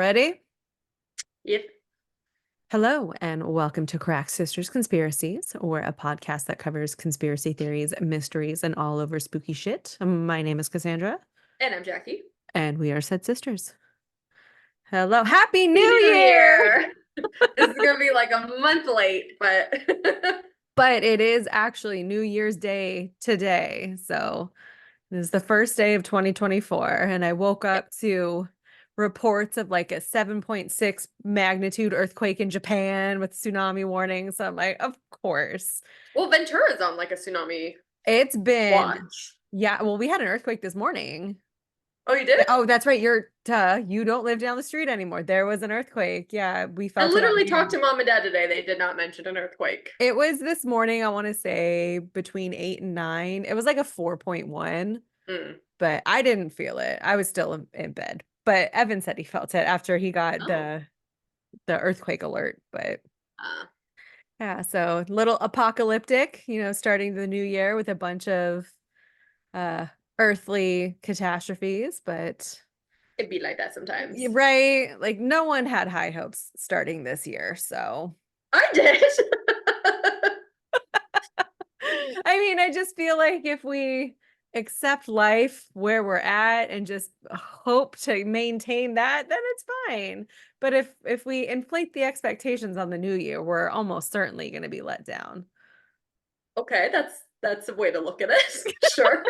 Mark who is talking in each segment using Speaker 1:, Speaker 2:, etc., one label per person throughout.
Speaker 1: Ready?
Speaker 2: Yep.
Speaker 1: Hello, and welcome to Crack Sisters Conspiracies, or a podcast that covers conspiracy theories, mysteries, and all over spooky shit. My name is Cassandra,
Speaker 2: And I'm Jackie.
Speaker 1: and we are said sisters. Hello. Happy
Speaker 2: Happy
Speaker 1: New
Speaker 2: New
Speaker 1: Year!
Speaker 2: Year! This is gonna be like a month late, but
Speaker 1: But it is actually New Year's Day today. So this is the first day of 2024, and I woke
Speaker 2: yep.
Speaker 1: up to reports of like a 7.6 magnitude earthquake in Japan with tsunami warning. So I'm like, of course.
Speaker 2: Well, Ventura's on like a tsunami
Speaker 1: It's been,
Speaker 2: watch.
Speaker 1: yeah, well, we had an earthquake this morning.
Speaker 2: Oh, you did?
Speaker 1: Oh, that's right. You don't live down the street anymore. There was an earthquake. Yeah, we
Speaker 2: I
Speaker 1: felt it on
Speaker 2: literally
Speaker 1: the
Speaker 2: talked
Speaker 1: news.
Speaker 2: to mom and dad today. They did not mention an earthquake.
Speaker 1: It was this morning, I want to say between 8 and 9. It was like a 4.1,
Speaker 2: Mm.
Speaker 1: but I didn't feel it. I was still in bed. But Evan said he felt it after he got
Speaker 2: Oh.
Speaker 1: the earthquake alert. But
Speaker 2: Uh,
Speaker 1: yeah, so little apocalyptic, starting the new year with a bunch of uh earthly catastrophes, but
Speaker 2: it'd be like that sometimes.
Speaker 1: right, like no one had high hopes starting this year, so
Speaker 2: I did.
Speaker 1: I mean, I just feel like if we accept life where we're at and just hope to maintain that, then it's fine. But if we inflate the expectations on the new year, we're almost certainly going to be let down.
Speaker 2: Okay, that's a way to look at it. Sure.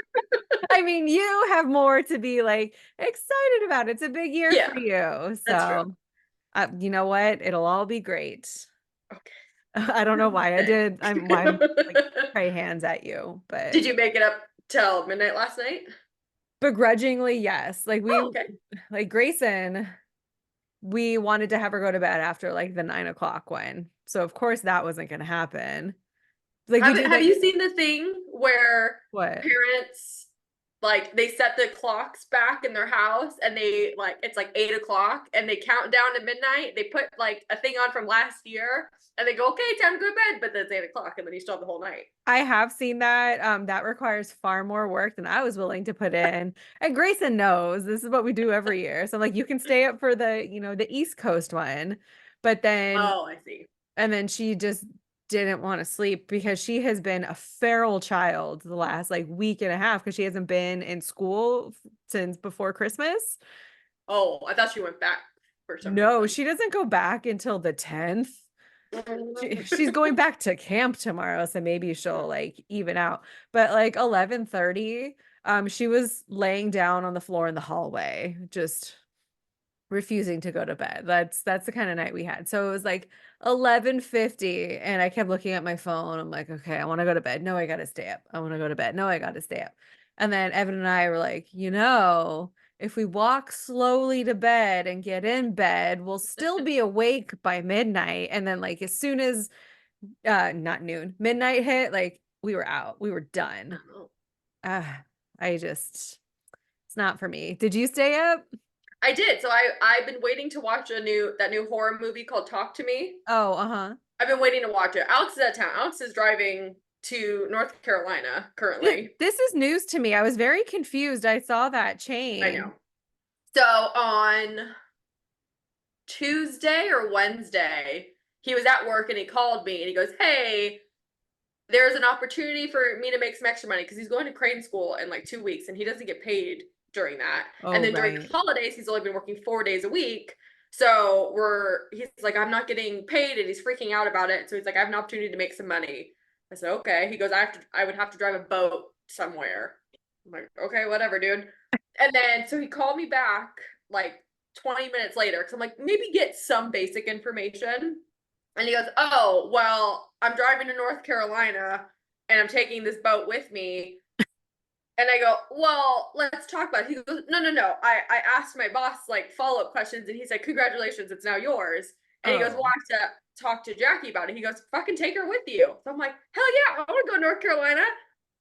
Speaker 1: I mean, you have more to be like excited about. It's a big year
Speaker 2: Yeah,
Speaker 1: for you.
Speaker 2: that's true.
Speaker 1: So, you know what? It'll all be great.
Speaker 2: Okay.
Speaker 1: I don't know why I
Speaker 2: Thanks.
Speaker 1: did. I'm like pray hands at you, but
Speaker 2: Did you make it up till midnight last night?
Speaker 1: begrudgingly, yes.
Speaker 2: Oh, okay.
Speaker 1: Like Grayson, we wanted to have her go to bed after like the 9 o'clock one. So of course that wasn't going to happen. Like we did
Speaker 2: Have
Speaker 1: like
Speaker 2: you seen the thing where
Speaker 1: what?
Speaker 2: parents like they set the clocks back in their house and they like it's like 8 o'clock and they count down to midnight? They put like a thing on from last year and they go, okay, time to go to bed, but then it's 8 o'clock and then you still have the whole night.
Speaker 1: I have seen that. That requires far more work than I was willing to put in. And Grayson knows this is what we do every year. So like you can stay up for the East Coast one, but then
Speaker 2: Oh, I see.
Speaker 1: and then she just didn't want to sleep because she has been a feral child the last like week and a half because she hasn't been in school since before Christmas.
Speaker 2: Oh, I thought she went back for some
Speaker 1: No,
Speaker 2: reason.
Speaker 1: she doesn't go back until the 10th. She's going back to camp tomorrow, so maybe she'll like even out. But like 11:30, she was laying down on the floor in the hallway, just refusing to go to bed. That's the kind of night we had. So it was like 11:50 and I kept looking at my phone. I'm like, okay, I want to go to bed. No, I gotta stay up. I want to go to bed. No, I gotta stay up. And then Evan and I were like, if we walk slowly to bed and get in bed, we'll still be awake by midnight. And then like as soon as not noon, midnight hit, like we were out. We were done.
Speaker 2: Oh.
Speaker 1: Uh, it's not for me. Did you stay up?
Speaker 2: I did. So I've been waiting to watch that new horror movie called Talk to Me.
Speaker 1: Oh, uh-huh.
Speaker 2: I've been waiting to watch it. Alex is out of town. Alex is driving to North Carolina currently.
Speaker 1: This is news to me. I was very confused. I saw that
Speaker 2: I
Speaker 1: chain.
Speaker 2: know. So on Tuesday or Wednesday, he was at work and he called me and he goes, hey, there's an opportunity for me to make some extra money because he's going to crane school in like 2 weeks and he doesn't get paid during that. And
Speaker 1: Oh,
Speaker 2: then during the
Speaker 1: right.
Speaker 2: holidays, he's only been working 4 days a week. So he's like, I'm not getting paid and he's freaking out about it. So he's like, I have an opportunity to make some money. I said, okay. He goes, I would have to drive a boat somewhere. I'm like, okay, whatever, dude. And then so he called me back like 20 minutes later because I'm like, maybe get some basic information. And he goes, oh, well, I'm driving to North Carolina and I'm taking this boat with me. And I go, well, let's talk about it. He goes, no, no, no. I asked my boss like follow-up questions and he said, congratulations, it's now yours. And he goes, well,
Speaker 1: Oh.
Speaker 2: I have to talk to Jackie about it. He goes, fucking take her with you. So I'm like, hell yeah, I want to go to North Carolina.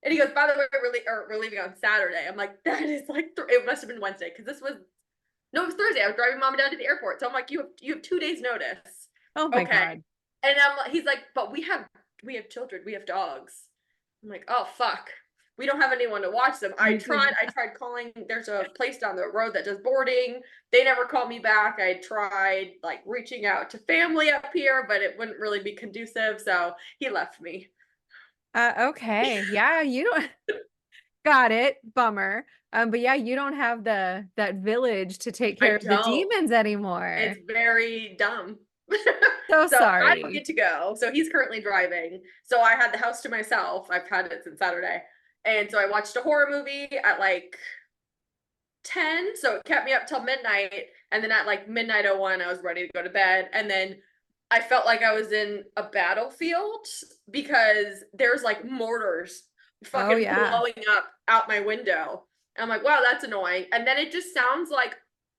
Speaker 2: And he goes, by the way, we're leaving on Saturday. I'm like, that is like, it must have been Wednesday because no, it was Thursday. I was driving mom and dad to the airport. So I'm like, you have 2 days notice.
Speaker 1: Oh my
Speaker 2: Okay.
Speaker 1: God.
Speaker 2: And he's like, but we have children, we have dogs. I'm like, oh fuck. we don't have anyone to watch them.
Speaker 1: You could,
Speaker 2: I tried calling, there's a place down the road that does boarding. They never called me back. I tried like reaching out to family up here, but it wouldn't really be conducive. So he left me.
Speaker 1: okay. Yeah, you don't got it. Bummer. But yeah, you don't have that village to take
Speaker 2: I
Speaker 1: care of the
Speaker 2: don't.
Speaker 1: demons anymore.
Speaker 2: It's very dumb.
Speaker 1: So
Speaker 2: So I don't
Speaker 1: sorry.
Speaker 2: get to go. So he's currently driving. So I had the house to myself. I've had it since Saturday. And so I watched a horror movie at like 10. So it kept me up till midnight. And then at like midnight 01, I was ready to go to bed. And then I felt like I was in a battlefield because there's like mortars
Speaker 1: Oh
Speaker 2: fucking
Speaker 1: yeah.
Speaker 2: blowing up out my window. And I'm like, wow, that's annoying. And then it just sounds like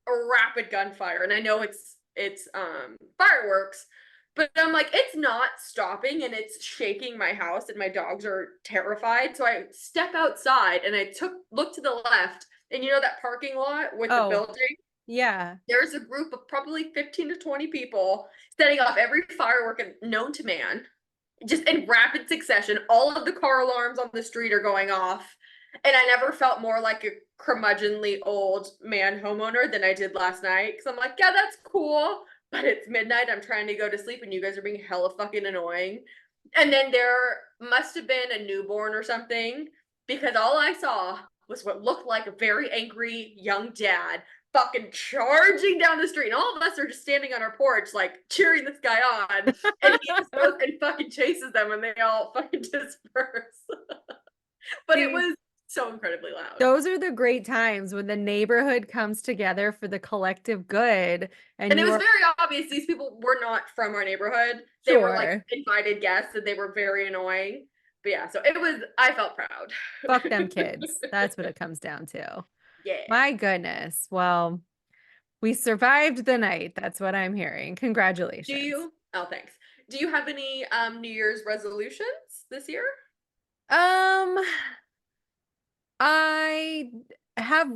Speaker 2: a rapid gunfire. And I know it's fireworks, but I'm like, it's not stopping and it's shaking my house and my dogs are terrified. So I step outside and I look to the left, and you know that parking lot with the
Speaker 1: Oh,
Speaker 2: building?
Speaker 1: yeah.
Speaker 2: There's a group of probably 15 to 20 people setting off every firework known to man, just in rapid succession. All of the car alarms on the street are going off. And I never felt more like a curmudgeonly old man homeowner than I did last night. Cause I'm like, yeah, that's cool. But it's midnight. I'm trying to go to sleep and you guys are being hella fucking annoying. And then there must have been a newborn or something because all I saw was what looked like a very angry young dad fucking charging down the street. And all of us are just standing on our porch, like cheering this guy on. And he just goes and fucking chases them and they all fucking disperse. But it
Speaker 1: See,
Speaker 2: was so incredibly loud.
Speaker 1: those are the great times when the neighborhood comes together for the collective good and
Speaker 2: And it
Speaker 1: you
Speaker 2: was
Speaker 1: are
Speaker 2: very obvious these people were not from our neighborhood. They were like
Speaker 1: sure.
Speaker 2: invited guests and they were very annoying. But yeah, so it was, I felt proud.
Speaker 1: Fuck them kids. That's what it comes down to.
Speaker 2: Yeah.
Speaker 1: My goodness. Well, we survived the night. That's what I'm hearing.
Speaker 2: Do
Speaker 1: Congratulations.
Speaker 2: you? Oh, thanks. Do you have any New Year's resolutions this year?
Speaker 1: Um, I have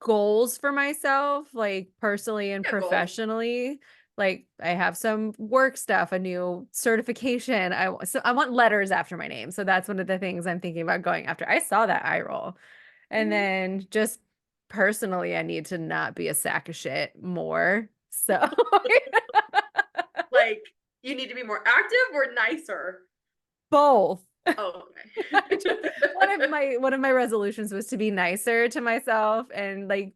Speaker 1: goals for myself, like personally and
Speaker 2: Yeah, goals.
Speaker 1: professionally. Like I have some work stuff, a new certification. So I want letters after my name. So that's one of the things I'm thinking about going after. I saw that eye roll. And
Speaker 2: Mhm.
Speaker 1: then just personally, I need to not be a sack of shit more. So
Speaker 2: Like, you need to be more active or nicer?
Speaker 1: both.
Speaker 2: Oh,
Speaker 1: I
Speaker 2: okay.
Speaker 1: just, one of my resolutions was to be nicer to myself and like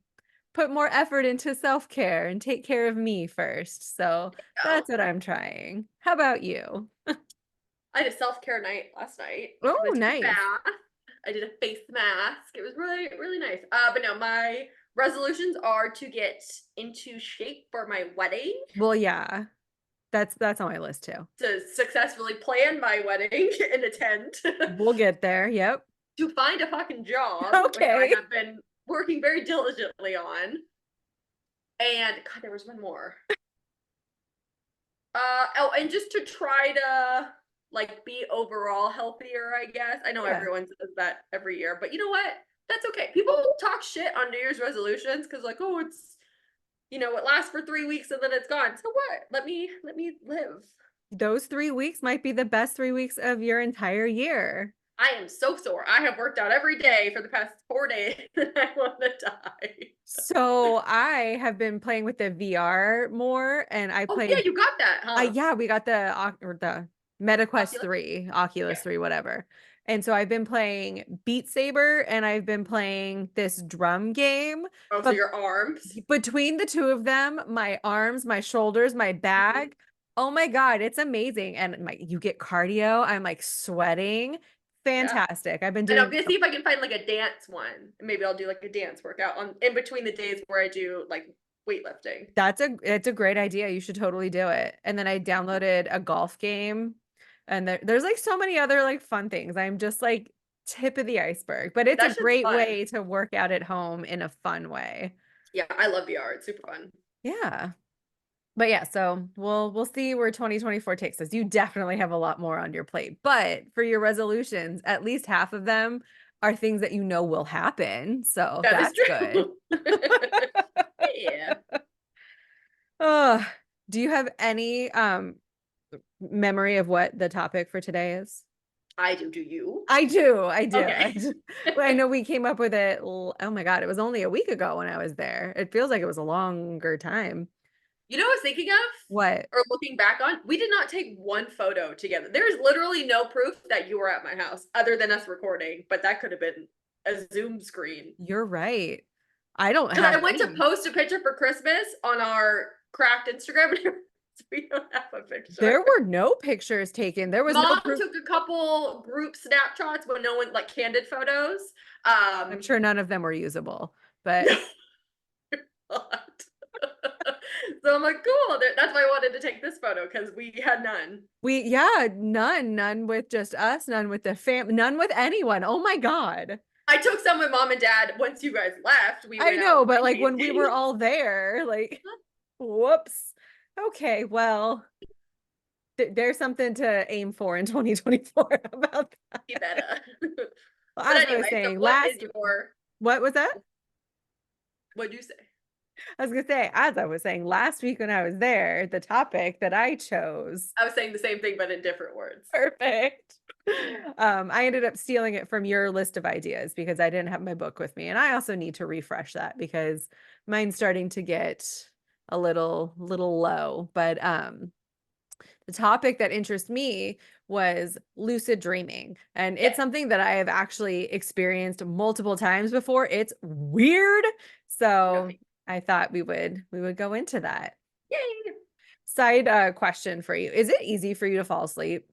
Speaker 1: put more effort into self-care and take care of me first. So
Speaker 2: Oh,
Speaker 1: that's what I'm trying. How about you?
Speaker 2: I had a self-care night last night because I
Speaker 1: Oh,
Speaker 2: took a
Speaker 1: nice.
Speaker 2: bath. I did a face mask. It was really, really nice. But no, my resolutions are to get into shape for my wedding,
Speaker 1: Well, yeah, that's on my list too.
Speaker 2: to successfully plan my wedding and attend,
Speaker 1: We'll get there. Yep.
Speaker 2: to find a fucking job, which I
Speaker 1: Okay.
Speaker 2: have been working very diligently on. And God, there was one more. Oh, and just to try to like be overall healthier, I guess. I know
Speaker 1: Yeah.
Speaker 2: everyone says that every year, but you know what? That's okay. People talk shit on New Year's resolutions because like, oh, it's it lasts for 3 weeks and then it's gone. So what? Let me live.
Speaker 1: Those 3 weeks might be the best 3 weeks of your entire year.
Speaker 2: I am so sore. I have worked out every day for the past 4 days and I want to die.
Speaker 1: So I have been playing with the VR more and I
Speaker 2: Oh yeah,
Speaker 1: played
Speaker 2: you got that, huh?
Speaker 1: yeah, we got the MetaQuest
Speaker 2: Oculus?
Speaker 1: 3,
Speaker 2: Yeah.
Speaker 1: Oculus 3, whatever. And so I've been playing Beat Saber and I've been playing this drum game.
Speaker 2: Oh, so
Speaker 1: But
Speaker 2: your arms.
Speaker 1: between the two of them, my arms, my shoulders, my
Speaker 2: Mhm.
Speaker 1: back, oh my God, it's amazing. And you get cardio. I'm like sweating.
Speaker 2: Yeah.
Speaker 1: Fantastic. I've been
Speaker 2: And I'm
Speaker 1: doing
Speaker 2: gonna see if I can find like a dance one. Maybe I'll do like a dance workout on in between the days where I do like weightlifting.
Speaker 1: it's a great idea. You should totally do it. And then I downloaded a golf game and there's like so many other like fun things. I'm just like tip of the iceberg, but it's a
Speaker 2: That shit's
Speaker 1: great
Speaker 2: fun.
Speaker 1: way to work out at home in a fun way.
Speaker 2: Yeah, I love VR. It's super fun.
Speaker 1: Yeah. But yeah, so we'll see where 2024 takes us. You definitely have a lot more on your plate. But for your resolutions, at least half of them are things that you know will happen. So
Speaker 2: That is
Speaker 1: that's good.
Speaker 2: true. Yeah.
Speaker 1: Oh, do you have any memory of what the topic for today is?
Speaker 2: I do. Do you?
Speaker 1: I do. I do.
Speaker 2: Okay.
Speaker 1: Well, I know we came up with it. Oh my God, it was only a week ago when I was there. It feels like it was a longer time.
Speaker 2: You know what I was thinking of?
Speaker 1: What?
Speaker 2: Or looking back on? We did not take one photo together. There is literally no proof that you were at my house other than us recording, but that could have been a Zoom screen.
Speaker 1: You're right. I don't
Speaker 2: Because I
Speaker 1: have
Speaker 2: went to
Speaker 1: any.
Speaker 2: post a picture for Christmas on our cracked Instagram and we don't have a
Speaker 1: There
Speaker 2: picture.
Speaker 1: were no pictures taken. There was no
Speaker 2: Mom
Speaker 1: proof.
Speaker 2: took a couple group snapshots when no one like candid photos.
Speaker 1: I'm sure none of them were usable, but
Speaker 2: No, not. So I'm like, cool. That's why I wanted to take this photo because we had none.
Speaker 1: yeah, none with just us, none with the none with anyone. Oh my God.
Speaker 2: I took some with mom and dad. Once you guys left, we
Speaker 1: I
Speaker 2: went out
Speaker 1: know, but
Speaker 2: wine
Speaker 1: like when we were
Speaker 2: tasting.
Speaker 1: all there, like, whoops. Okay, well, there's something to aim for in 2024. How about that?
Speaker 2: Be better. But
Speaker 1: As I was
Speaker 2: anyway, so
Speaker 1: saying,
Speaker 2: what is your,
Speaker 1: what was that?
Speaker 2: what'd you say?
Speaker 1: I was gonna say, as I was saying last week when I was there, the topic that I chose,
Speaker 2: I was saying the same thing, but in different words.
Speaker 1: perfect. I ended up stealing it from your list of ideas because I didn't have my book with me. And I also need to refresh that because mine's starting to get a little low. But the topic that interests me was lucid dreaming. And it's
Speaker 2: Yes.
Speaker 1: something that I have actually experienced multiple times before. It's weird.
Speaker 2: No,
Speaker 1: So I thought we would go into that.
Speaker 2: yay.
Speaker 1: Side question for you. Is it easy for you to fall asleep?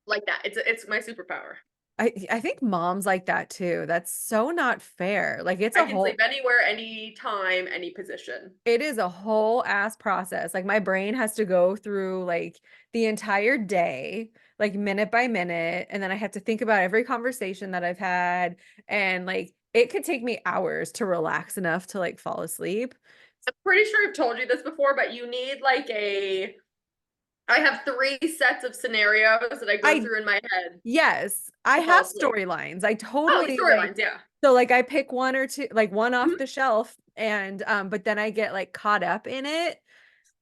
Speaker 2: Like that. It's my superpower.
Speaker 1: I think moms like that too. That's so not fair. Like it's
Speaker 2: I
Speaker 1: a
Speaker 2: can sleep
Speaker 1: whole
Speaker 2: anywhere, anytime, any position.
Speaker 1: it is a whole ass process. Like my brain has to go through like the entire day, like minute by minute, and then I have to think about every conversation that I've had and like it could take me hours to relax enough to like fall asleep.
Speaker 2: I'm pretty sure I've told you this before, but you need like I have three sets of scenarios that I go
Speaker 1: I
Speaker 2: through in my head
Speaker 1: Yes, I
Speaker 2: to fall
Speaker 1: have
Speaker 2: asleep.
Speaker 1: storylines. I
Speaker 2: Oh,
Speaker 1: totally like
Speaker 2: storylines, yeah.
Speaker 1: so like I pick one or two, like one off
Speaker 2: Mhm.
Speaker 1: the shelf and but then I get like caught up in it.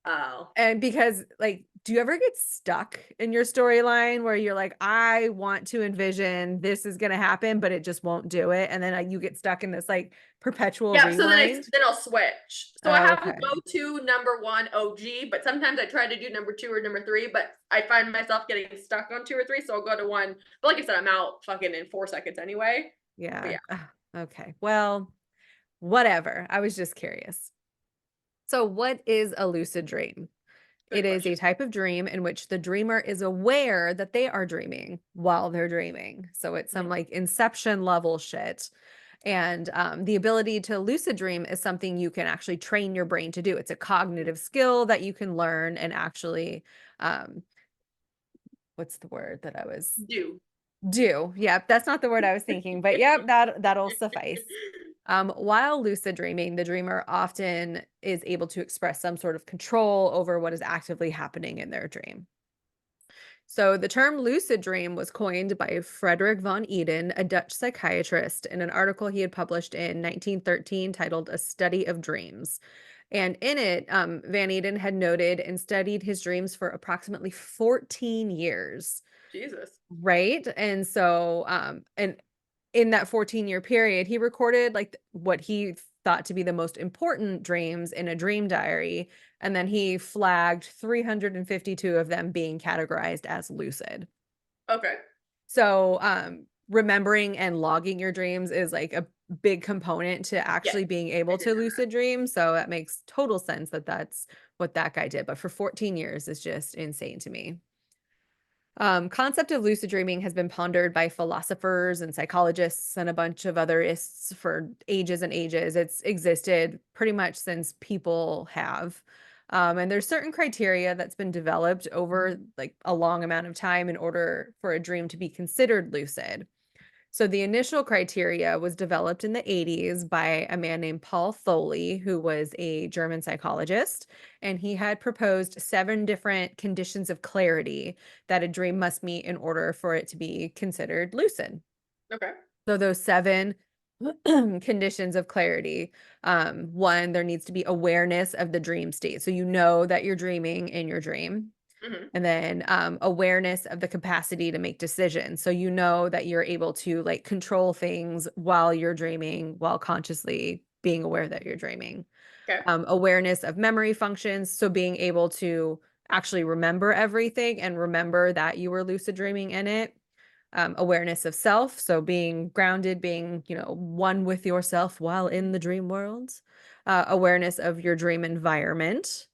Speaker 2: Oh.
Speaker 1: And because like do you ever get stuck in your storyline where you're like I want to envision this is going to happen but it just won't do it and then you get stuck in this like perpetual
Speaker 2: Yeah, so
Speaker 1: rewind?
Speaker 2: then I'll switch. So I
Speaker 1: Oh,
Speaker 2: have a
Speaker 1: okay.
Speaker 2: go-to number one OG, but sometimes I try to do number two or number three, but I find myself getting stuck on two or three, so I'll go to one. But like I said, I'm out fucking in 4 seconds anyway. But
Speaker 1: Yeah.
Speaker 2: yeah,
Speaker 1: Ugh, okay. Well, whatever. I was just curious. So what is a lucid dream?
Speaker 2: good
Speaker 1: It is a
Speaker 2: question.
Speaker 1: type of dream in which the dreamer is aware that they are dreaming while they're dreaming. So it's some
Speaker 2: Mhm.
Speaker 1: like inception level shit. And the ability to lucid dream is something you can actually train your brain to do. It's a cognitive skill that you can learn and actually, um, what's the word that I was
Speaker 2: Do.
Speaker 1: do? Yep, that's not the word I was thinking, but yep, that'll suffice. While lucid dreaming, the dreamer often is able to express some sort of control over what is actively happening in their dream. So the term lucid dream was coined by Frederick von Eden, a Dutch psychiatrist, in an article he had published in 1913 titled A Study of Dreams. And in it, Van Eden had noted and studied his dreams for approximately 14 years.
Speaker 2: Jesus.
Speaker 1: Right? And so, and in that 14-year period, he recorded like what he thought to be the most important dreams in a dream diary. And then he flagged 352 of them being categorized as lucid.
Speaker 2: Okay.
Speaker 1: So, remembering and logging your dreams is like a big component to
Speaker 2: Yes,
Speaker 1: actually being
Speaker 2: I
Speaker 1: able
Speaker 2: did
Speaker 1: to
Speaker 2: know that.
Speaker 1: lucid dream. So that makes total sense that that's what that guy did. But for 14 years is just insane to me. Concept of lucid dreaming has been pondered by philosophers and psychologists and a bunch of otherists for ages and ages. It's existed pretty much since people have. And there's certain criteria that's been developed over like a long amount of time in order for a dream to be considered lucid. So the initial criteria was developed in the 80s by a man named Paul Foley, who was a German psychologist, and he had proposed 7 different conditions of clarity that a dream must meet in order for it to be considered lucid.
Speaker 2: Okay.
Speaker 1: So those 7 conditions of clarity. One, there needs to be awareness of the dream state. So you know that you're dreaming in your dream.
Speaker 2: Mhm.
Speaker 1: And then awareness of the capacity to make decisions. So you know that you're able to like control things while you're dreaming, while consciously being aware that you're dreaming.
Speaker 2: Okay.
Speaker 1: Awareness of memory functions. So being able to actually remember everything and remember that you were lucid dreaming in it. Awareness of self. So being grounded, being, one with yourself while in the dream world. Awareness of your dream environment.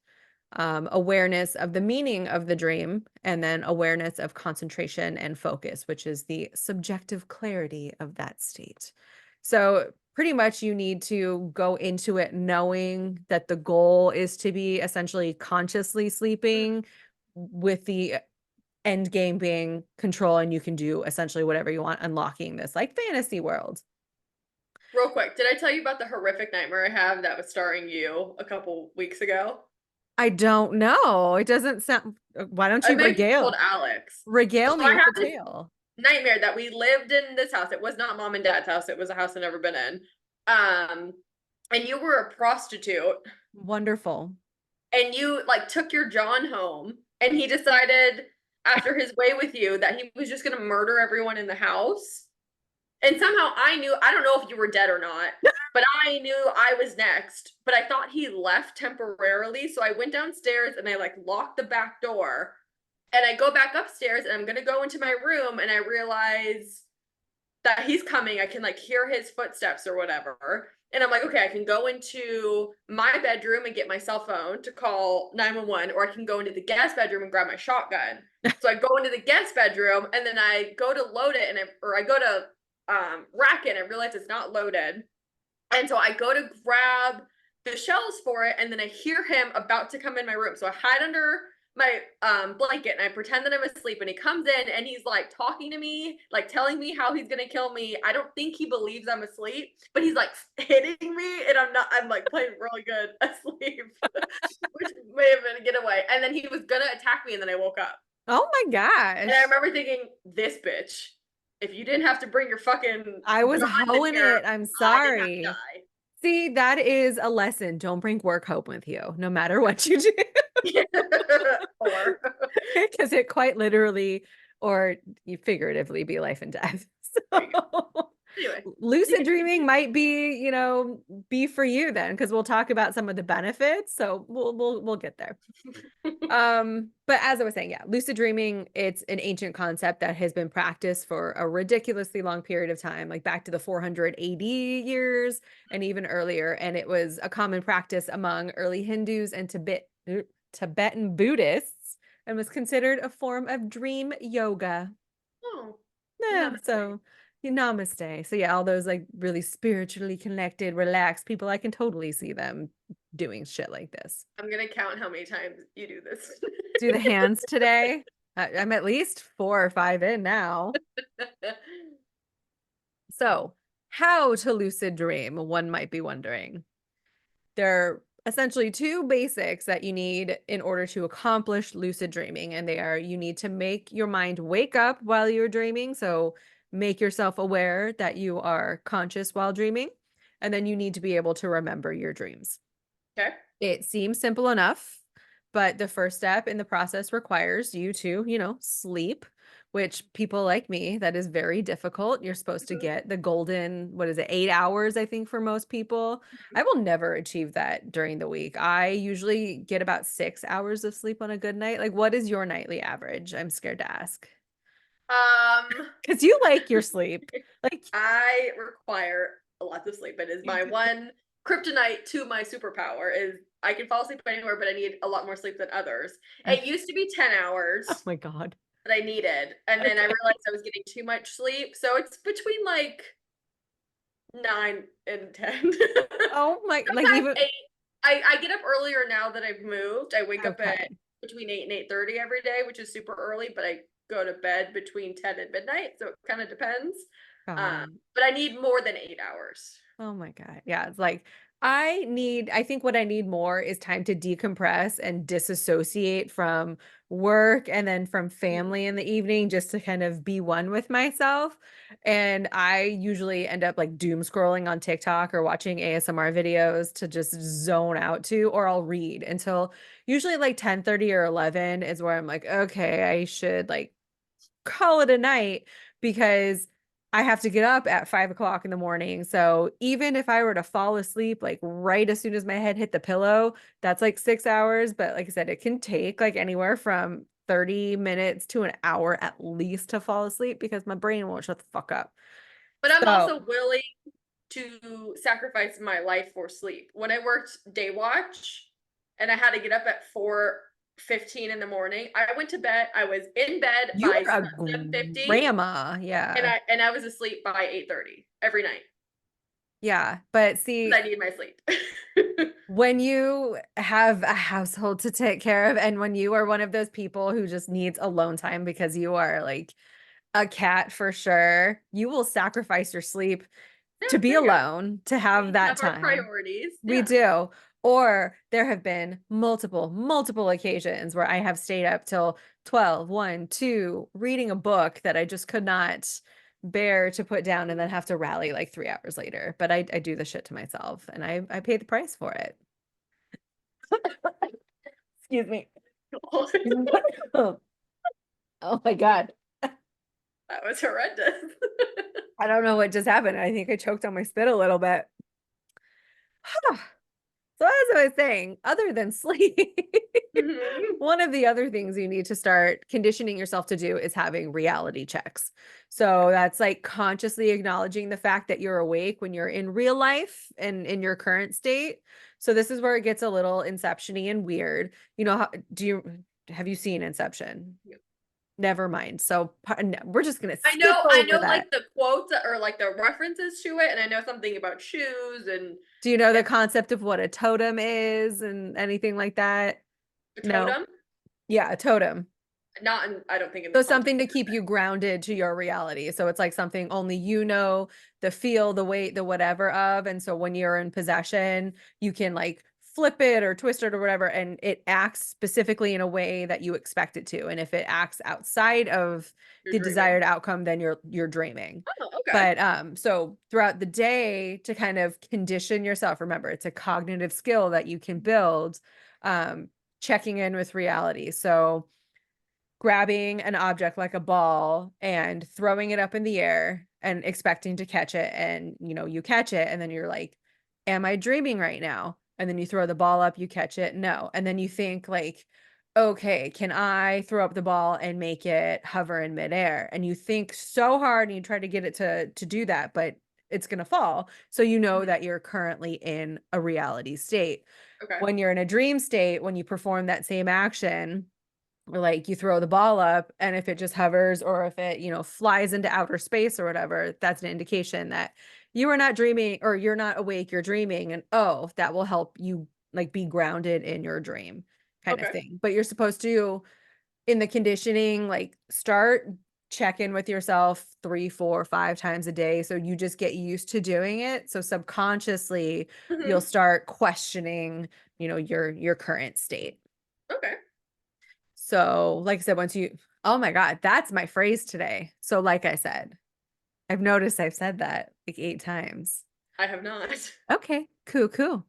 Speaker 1: Awareness of the meaning of the dream, and then awareness of concentration and focus, which is the subjective clarity of that state. So, pretty much, you need to go into it knowing that the goal is to be essentially consciously
Speaker 2: Mhm.
Speaker 1: sleeping, with the end game being control, and you can do essentially whatever you want, unlocking this like fantasy world.
Speaker 2: Real quick, did I tell you about the horrific nightmare I have that was starring you a couple weeks ago?
Speaker 1: I don't know. It doesn't sound. Why don't
Speaker 2: I
Speaker 1: you
Speaker 2: maybe told
Speaker 1: regale
Speaker 2: Alex. So
Speaker 1: regale me
Speaker 2: I
Speaker 1: with
Speaker 2: had
Speaker 1: the
Speaker 2: this
Speaker 1: tale?
Speaker 2: nightmare that we lived in this house. It was not mom and dad's house. It was a house I'd never been in. Um, and you were a prostitute,
Speaker 1: Wonderful.
Speaker 2: and you like took your John home, and he decided after his way with you that he was just gonna murder everyone in the house. And somehow I knew, I don't know if you were dead or not, but I knew I was next. But I thought he left temporarily. So I went downstairs and I like locked the back door. And I go back upstairs and I'm gonna go into my room and I realize that he's coming. I can like hear his footsteps or whatever. And I'm like, okay, I can go into my bedroom and get my cell phone to call 911, or I can go into the guest bedroom and grab my shotgun. So I go into the guest bedroom and then I go to load it or I go to rack it and I realize it's not loaded. And so I go to grab the shells for it, and then I hear him about to come in my room. So I hide under my blanket and I pretend that I'm asleep. And he comes in and he's like talking to me, like telling me how he's gonna kill me. I don't think he believes I'm asleep, but he's like hitting me, and I'm not. I'm like playing really good asleep, which may have been a getaway. And then he was gonna attack me, and then I woke up.
Speaker 1: Oh my
Speaker 2: And I
Speaker 1: gosh.
Speaker 2: remember thinking, this bitch. If you didn't have to bring your fucking
Speaker 1: I was
Speaker 2: gun in
Speaker 1: hoeing
Speaker 2: here,
Speaker 1: it. I'm
Speaker 2: I didn't have to
Speaker 1: sorry.
Speaker 2: die.
Speaker 1: See, that is a lesson. Don't bring work home with you, no matter what you do,
Speaker 2: Or
Speaker 1: because it quite literally, or you figuratively, be life and death.
Speaker 2: there you go.
Speaker 1: So,
Speaker 2: Anyway, you
Speaker 1: lucid
Speaker 2: can
Speaker 1: dreaming
Speaker 2: continue.
Speaker 1: might be for you then, because we'll talk about some of the benefits. So we'll get there. But as I was saying, yeah, lucid dreaming, it's an ancient concept that has been practiced for a ridiculously long period of time, like back to the 400 AD years and even earlier. And it was a common practice among early Hindus and Tibetan Buddhists, and was considered a form of dream yoga.
Speaker 2: Oh,
Speaker 1: Yeah,
Speaker 2: namaste.
Speaker 1: so namaste. So yeah, all those like really spiritually connected, relaxed people, I can totally see them doing shit like this.
Speaker 2: I'm gonna count how many times you do this.
Speaker 1: Do the hands today. I'm at least 4 or 5 in now. So, how to lucid dream, one might be wondering. There are essentially two basics that you need in order to accomplish lucid dreaming, and they are you need to make your mind wake up while you're dreaming. So, make yourself aware that you are conscious while dreaming, and then you need to be able to remember your dreams.
Speaker 2: Okay.
Speaker 1: It seems simple enough, but the first step in the process requires you to, sleep, which people like me, that is very difficult. You're supposed to
Speaker 2: Mhm.
Speaker 1: get the golden, what is it, 8 hours, I think, for most people. I will never achieve that during the week. I usually get about 6 hours of sleep on a good night. Like, what is your nightly average? I'm scared to ask.
Speaker 2: Um,
Speaker 1: Because you like your sleep. Like,
Speaker 2: I require a lot of sleep. It is my one kryptonite to my superpower is I can fall asleep anywhere, but I need a lot more sleep than others. It
Speaker 1: okay.
Speaker 2: used to be 10
Speaker 1: Oh
Speaker 2: hours
Speaker 1: my God.
Speaker 2: that I needed, and then I
Speaker 1: Okay.
Speaker 2: realized I was getting too much sleep. So it's between like 9 and 10.
Speaker 1: Oh my, like
Speaker 2: Sometimes
Speaker 1: even,
Speaker 2: 8. I get up earlier now that I've moved. I wake up at
Speaker 1: okay.
Speaker 2: between 8 and 8:30 every day, which is super early, but I go to bed between 10 and midnight, so it kinda depends.
Speaker 1: God.
Speaker 2: But I need more than 8 hours.
Speaker 1: Oh my God. Yeah, it's like I think what I need more is time to decompress and disassociate from work and then from family in the evening just to kind of be one with myself. And I usually end up like doom scrolling on TikTok or watching ASMR videos to just zone out to, or I'll read until usually like 10:30 or 11 is where I'm like, okay, I should like call it a night because I have to get up at 5 o'clock in the morning. So even if I were to fall asleep like right as soon as my head hit the pillow, that's like 6 hours. But like I said, it can take like anywhere from 30 minutes to an hour at least to fall asleep because my brain won't shut the fuck up.
Speaker 2: But I'm
Speaker 1: So
Speaker 2: also willing to sacrifice my life for sleep. When I worked day watch and I had to get up at 4:15 in the morning, I went to bed. I was in bed
Speaker 1: you
Speaker 2: by
Speaker 1: are a
Speaker 2: 7:50
Speaker 1: grandma. Yeah.
Speaker 2: and I was asleep by 8:30 every night.
Speaker 1: Yeah. But
Speaker 2: 'Cause
Speaker 1: see,
Speaker 2: I need my sleep.
Speaker 1: when you have a household to take care of, and when you are one of those people who just needs alone time because you are like a cat for sure, you will sacrifice your sleep
Speaker 2: Yeah,
Speaker 1: to be
Speaker 2: there you go.
Speaker 1: alone, to have
Speaker 2: We
Speaker 1: that
Speaker 2: have our
Speaker 1: time.
Speaker 2: priorities.
Speaker 1: We
Speaker 2: Yeah.
Speaker 1: do. Or there have been multiple occasions where I have stayed up till 12, 1, 2, reading a book that I just could not bear to put down and then have to rally like 3 hours later. But I do the shit to myself and I pay the price for it. Excuse me. Oh my God.
Speaker 2: That was horrendous.
Speaker 1: I don't know what just happened. I think I choked on my spit a little bit. So as I was saying, other than sleep,
Speaker 2: Mhm.
Speaker 1: one of the other things you need to start conditioning yourself to do is having reality checks. So that's like consciously acknowledging the fact that you're awake when you're in real life and in your current state. So this is where it gets a little inception-y and weird. You know, have you seen Inception? Never mind. So no, we're just gonna skip
Speaker 2: I
Speaker 1: over
Speaker 2: know like
Speaker 1: that.
Speaker 2: the quotes or like the references to it, and I know something about shoes and
Speaker 1: Do you know
Speaker 2: yeah,
Speaker 1: the concept of what a totem is and anything like that?
Speaker 2: a
Speaker 1: No.
Speaker 2: totem.
Speaker 1: Yeah, a totem.
Speaker 2: Not in, I don't think in the
Speaker 1: So
Speaker 2: context
Speaker 1: something to
Speaker 2: of
Speaker 1: keep you grounded to your reality. So it's like something only you know, the feel, the weight, the whatever of. And so when you're in possession, you can like flip it or twist it or whatever, and it acts specifically in a way that you expect it to. And if it acts outside of
Speaker 2: you're
Speaker 1: the
Speaker 2: dreaming.
Speaker 1: desired outcome, then you're dreaming.
Speaker 2: Oh, okay.
Speaker 1: But so throughout the day to kind of condition yourself, remember it's a cognitive skill that you can build, um, checking in with reality. So grabbing an object like a ball and throwing it up in the air and expecting to catch it, and you catch it and then you're like, am I dreaming right now? And then you throw the ball up, you catch it, no, and then you think like, okay, can I throw up the ball and make it hover in midair? And you think so hard and you try to get it to do that, but it's going to fall, so you know
Speaker 2: Mhm.
Speaker 1: that you're currently in a reality state.
Speaker 2: Okay.
Speaker 1: When you're in a dream state, when you perform that same action, like you throw the ball up, and if it just hovers or if it flies into outer space or whatever, that's an indication that you are not dreaming, or you're not awake, you're dreaming, and oh, that will help you like be grounded in your dream kind of
Speaker 2: Okay.
Speaker 1: thing. But you're supposed to, in the conditioning, like start check in with yourself 3, 4, 5 times a day, so you just get used to doing it, so subconsciously you'll
Speaker 2: Mhm.
Speaker 1: start questioning your current state.
Speaker 2: Okay.
Speaker 1: So, like I said, oh my God, that's my phrase today. So, like I said, I've noticed I've said that like 8 times.
Speaker 2: I have not.
Speaker 1: Okay, cool.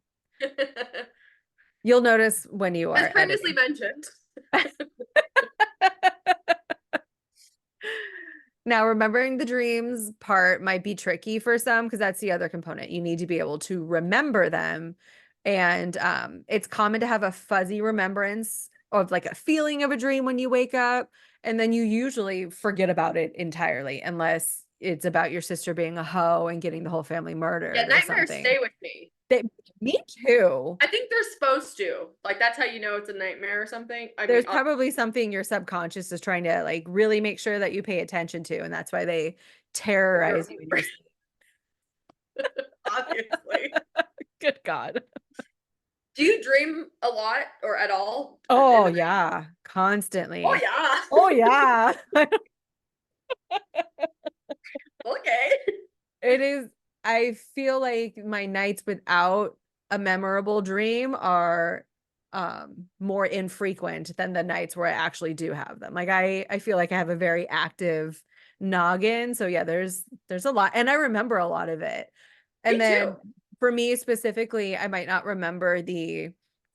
Speaker 1: You'll notice when you
Speaker 2: As
Speaker 1: are
Speaker 2: previously
Speaker 1: editing.
Speaker 2: mentioned.
Speaker 1: Now, remembering the dreams part might be tricky for some because that's the other component. You need to be able to remember them. And it's common to have a fuzzy remembrance of like a feeling of a dream when you wake up. And then you usually forget about it entirely, unless it's about your sister being a hoe and getting the whole family
Speaker 2: Yeah,
Speaker 1: murdered or
Speaker 2: nightmares
Speaker 1: something.
Speaker 2: stay with me.
Speaker 1: They, me too.
Speaker 2: I think they're supposed to. Like that's how you know it's a nightmare or something. I mean,
Speaker 1: There's probably something your subconscious is trying to like really make sure that you pay attention to, and that's why they terrorize you in your sleep.
Speaker 2: obviously.
Speaker 1: Good God.
Speaker 2: Do you dream a lot or at all in
Speaker 1: Oh
Speaker 2: the night?
Speaker 1: yeah,
Speaker 2: Oh
Speaker 1: constantly.
Speaker 2: yeah.
Speaker 1: Oh yeah.
Speaker 2: Okay.
Speaker 1: It is, I feel like my nights without a memorable dream are more infrequent than the nights where I actually do have them. Like I feel like I have a very active noggin. So yeah, there's a lot and I remember a lot of it. And
Speaker 2: Me too.
Speaker 1: then for me specifically, I might not remember the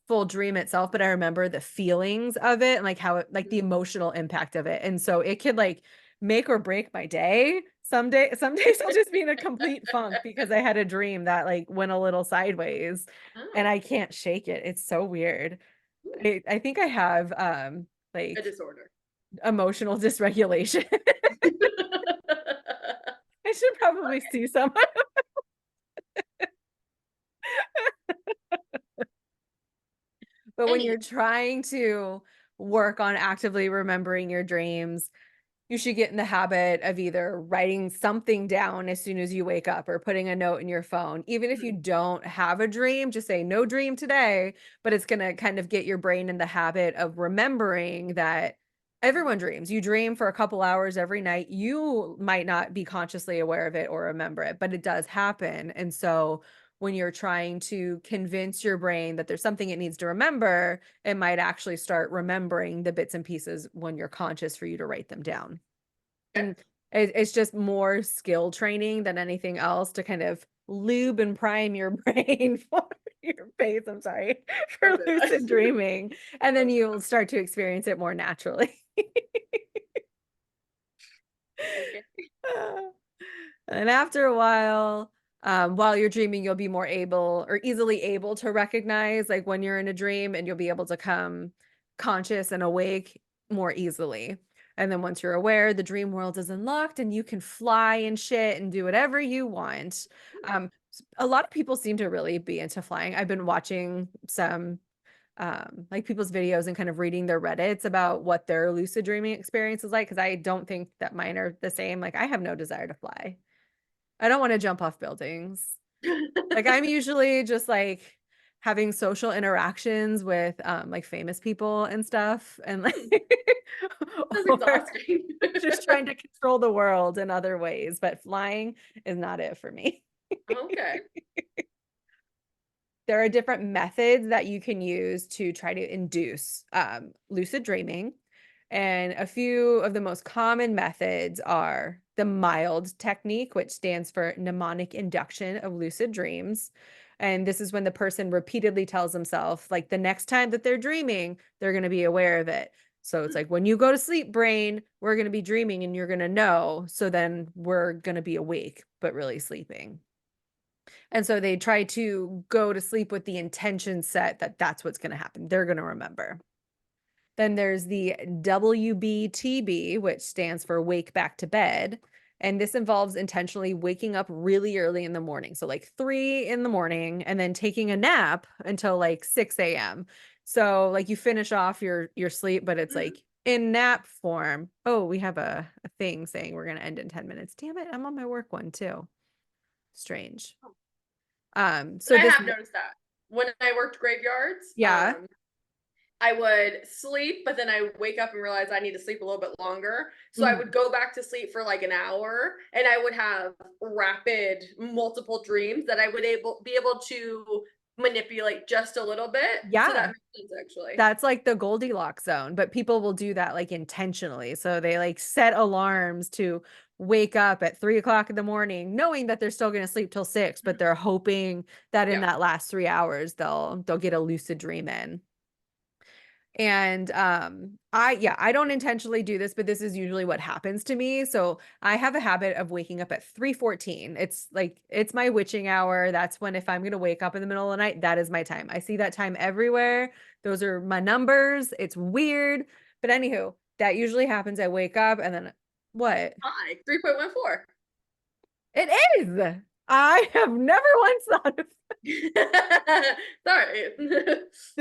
Speaker 1: full dream itself, but I remember the feelings of it and like how it like the
Speaker 2: Mhm.
Speaker 1: emotional impact of it. And so it could like make or break my day. Some days I'll just be in a complete funk because I had a dream that like went a little sideways and
Speaker 2: Oh,
Speaker 1: I can't shake it. It's so weird.
Speaker 2: ooh,
Speaker 1: I think I have
Speaker 2: a
Speaker 1: like
Speaker 2: disorder.
Speaker 1: emotional dysregulation. I should probably see someone. But when
Speaker 2: Any
Speaker 1: you're trying to work on actively remembering your dreams, you should get in the habit of either writing something down as soon as you wake up or putting a note in your phone. Even if you
Speaker 2: Mhm.
Speaker 1: don't have a dream, just say no dream today, but it's going to kind of get your brain in the habit of remembering that everyone dreams. You dream for a couple hours every night. You might not be consciously aware of it or remember it, but it does happen. And so when you're trying to convince your brain that there's something it needs to remember, it might actually start remembering the bits and pieces when you're conscious for you to write them down.
Speaker 2: Okay.
Speaker 1: And it's just more skill training than anything else to kind of lube and prime your brain for your face, I'm sorry, for
Speaker 2: Love it.
Speaker 1: lucid dreaming. And then
Speaker 2: Love
Speaker 1: you'll start to experience it more naturally.
Speaker 2: it. Okay.
Speaker 1: And after a while you're dreaming, you'll be more able or easily able to recognize like when you're in a dream and you'll be able to come conscious and awake more easily. And then once you're aware, the dream world is unlocked and you can fly and shit and do whatever you want. A lot of people seem to really be into flying. I've been watching some like people's videos and kind of reading their Reddits about what their lucid dreaming experience is like because I don't think that mine are the same. Like I have no desire to fly. I don't want to jump off buildings. Like I'm usually just like having social interactions with like famous people and stuff and like
Speaker 2: That's
Speaker 1: or
Speaker 2: exhausting.
Speaker 1: just trying to control the world in other ways, but flying is not it for me.
Speaker 2: Okay.
Speaker 1: There are different methods that you can use to try to induce lucid dreaming. And a few of the most common methods are the mild technique, which stands for mnemonic induction of lucid dreams. And this is when the person repeatedly tells themselves, like the next time that they're dreaming, they're going to be aware of it. So it's like when you go to sleep, brain, we're going to be dreaming and you're going to know. So then we're going to be awake, but really sleeping. And so they try to go to sleep with the intention set that that's what's going to happen. They're going to remember. Then there's the WBTB, which stands for wake back to bed. And this involves intentionally waking up really early in the morning. So, like 3 in the morning, and then taking a nap until like 6 a.m. So, like you finish off your sleep, but it's like
Speaker 2: Mhm.
Speaker 1: in nap form. Oh, we have a thing saying we're going to end in 10 minutes. Damn it. I'm on my work one too. Strange.
Speaker 2: But
Speaker 1: So
Speaker 2: I
Speaker 1: this,
Speaker 2: have noticed that when I worked graveyards,
Speaker 1: yeah.
Speaker 2: I would sleep, but then I wake up and realize I need to sleep a little bit longer. So I would
Speaker 1: Mhm.
Speaker 2: go back to sleep for like an hour, and I would have rapid multiple dreams that I would be able to manipulate just a little bit. So that
Speaker 1: Yeah.
Speaker 2: makes sense actually.
Speaker 1: That's like the Goldilocks zone, but people will do that like intentionally. So they like set alarms to wake up at 3 o'clock in the morning, knowing that they're still going to sleep till 6, but
Speaker 2: Mhm.
Speaker 1: they're hoping that in
Speaker 2: Yeah.
Speaker 1: that last 3 hours they'll get a lucid dream in. And I don't intentionally do this, but this is usually what happens to me. So I have a habit of waking up at 3:14. It's like it's my witching hour. That's when if I'm going to wake up in the middle of the night, that is my time. I see that time everywhere. Those are my numbers. It's weird, but anywho, that usually happens. I wake up and then what?
Speaker 2: Hi, 3.14.
Speaker 1: It is. I have never once thought of
Speaker 2: Sorry.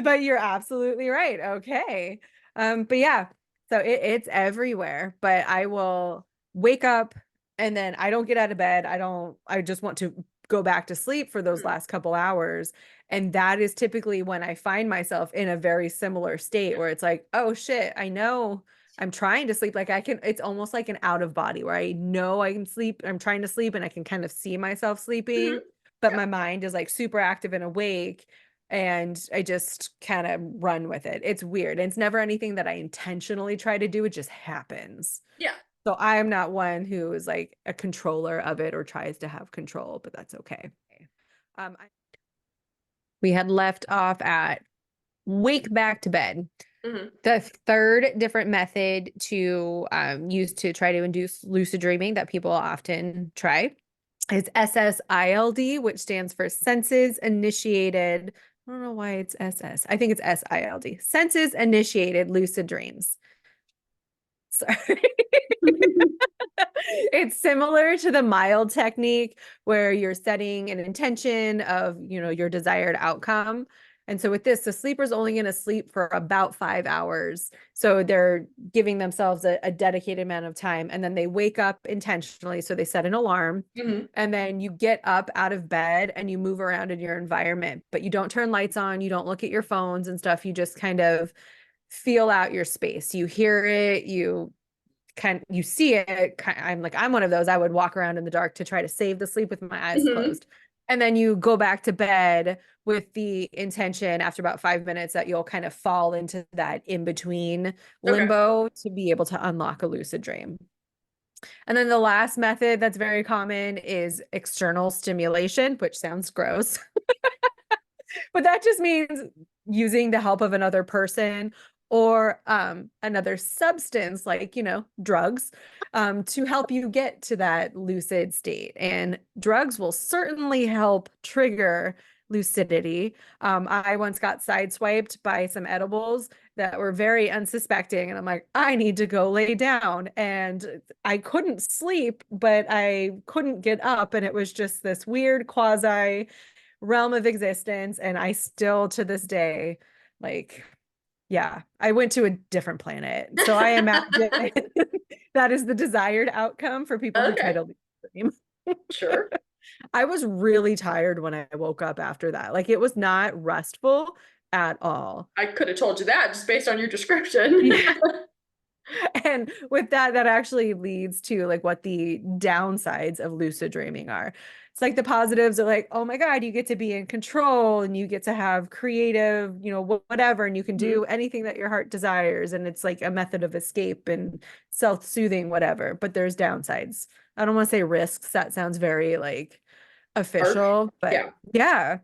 Speaker 1: but you're absolutely right. Okay. But yeah, so it's everywhere. But I will wake up and then I don't get out of bed. I just want to go back to sleep for those
Speaker 2: Mhm.
Speaker 1: last couple hours. And that is typically when I find myself in a very similar state where it's like, oh shit, I know I'm trying to sleep. Like it's almost like an out of body where I know I can sleep. I'm trying to sleep and I can kind of see myself sleeping,
Speaker 2: Mhm.
Speaker 1: but
Speaker 2: Yeah.
Speaker 1: my mind is like super active and awake. And I just kind of run with it. It's weird. And it's never anything that I intentionally try to do. It just happens.
Speaker 2: Yeah.
Speaker 1: So I am not one who is like a controller of it or tries to have control, but that's okay. We had left off at wake back to bed.
Speaker 2: Hmm.
Speaker 1: The third different method to use to try to induce lucid dreaming that people often try is SSILD, which stands for Senses Initiated. I don't know why it's SS. I think it's SILD. Senses Initiated Lucid Dreams. Sorry. It's similar to the mild technique where you're setting an intention of, your desired outcome. And so with this, the sleeper's only going to sleep for about 5 hours. So they're giving themselves a dedicated amount of time, and then they wake up intentionally. So they set an alarm,
Speaker 2: Hmm.
Speaker 1: and then you get up out of bed and you move around in your environment, but you don't turn lights on. You don't look at your phones and stuff. You just kind of feel out your space. You hear it, you see it. I'm one of those. I would walk around in the dark to try to save the sleep with my eyes
Speaker 2: Hmm.
Speaker 1: closed. And then you go back to bed with the intention after about 5 minutes that you'll kind of fall into that in between
Speaker 2: Okay.
Speaker 1: limbo to be able to unlock a lucid dream. And then the last method that's very common is external stimulation, which sounds gross. But that just means using the help of another person or another substance like, drugs, to help you get to that lucid state. And drugs will certainly help trigger lucidity. I once got sideswiped by some edibles that were very unsuspecting. And I'm like, I need to go lay down. And I couldn't sleep, but I couldn't get up. And it was just this weird quasi realm of existence. And I still to this day, like, yeah, I went to a different planet. So I imagine that is the desired outcome for people who try
Speaker 2: Okay.
Speaker 1: to dream.
Speaker 2: Sure.
Speaker 1: I was really tired when I woke up after that. Like it was not restful at all.
Speaker 2: I could have told you that just based on your description.
Speaker 1: Yeah. And with that, that actually leads to like what the downsides of lucid dreaming are. It's like the positives are like, oh my God, you get to be in control and you get to have creative, whatever, and you can
Speaker 2: Mhm.
Speaker 1: do anything that your heart desires. And it's like a method of escape and self-soothing, whatever. But there's downsides. I don't want to say risks. That sounds very like
Speaker 2: Harsh.
Speaker 1: official, but
Speaker 2: Yeah.
Speaker 1: yeah.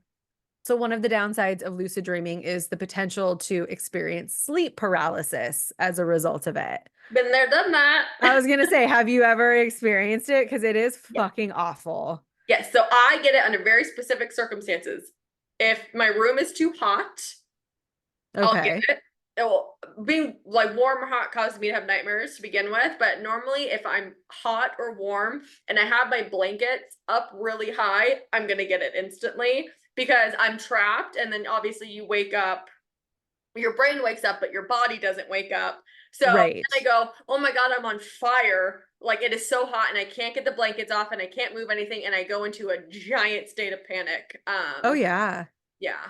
Speaker 1: So one of the downsides of lucid dreaming is the potential to experience sleep paralysis as a result of it.
Speaker 2: Been there, done that.
Speaker 1: I was gonna say, have you ever experienced it? Because it is
Speaker 2: Yeah.
Speaker 1: fucking awful.
Speaker 2: Yes. So I get it under very specific circumstances. If my room is too hot, I'll get
Speaker 1: Okay.
Speaker 2: it. Well, being like warm or hot causes me to have nightmares to begin with. But normally, if I'm hot or warm and I have my blankets up really high, I'm going to get it instantly because I'm trapped. And then obviously, you wake up, your brain wakes up, but your body doesn't wake up. So
Speaker 1: Right.
Speaker 2: then I go, oh my God, I'm on fire. Like it is so hot and I can't get the blankets off and I can't move anything. And I go into a giant state of panic.
Speaker 1: Oh yeah.
Speaker 2: Yeah.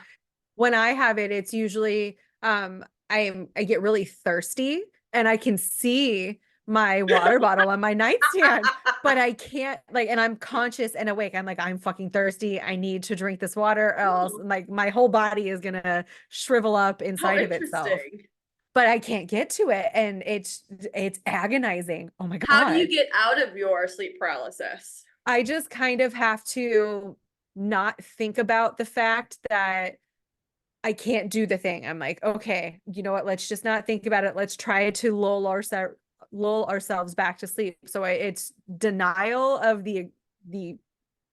Speaker 1: When I have it, it's usually I get really thirsty and I can see my water bottle on my nightstand, but I can't like, and I'm conscious and awake. I'm like, I'm fucking thirsty. I need to drink this water, or else
Speaker 2: Oh,
Speaker 1: like my whole body is gonna shrivel up
Speaker 2: how
Speaker 1: inside of itself.
Speaker 2: interesting.
Speaker 1: But I can't get to it, and it's agonizing. Oh my
Speaker 2: How do you
Speaker 1: God.
Speaker 2: get out of your sleep paralysis?
Speaker 1: I just kind of have to not think about the fact that I can't do the thing. I'm like, okay, you know what? Let's just not think about it. Let's try to lull ourselves back to sleep. So it's denial of the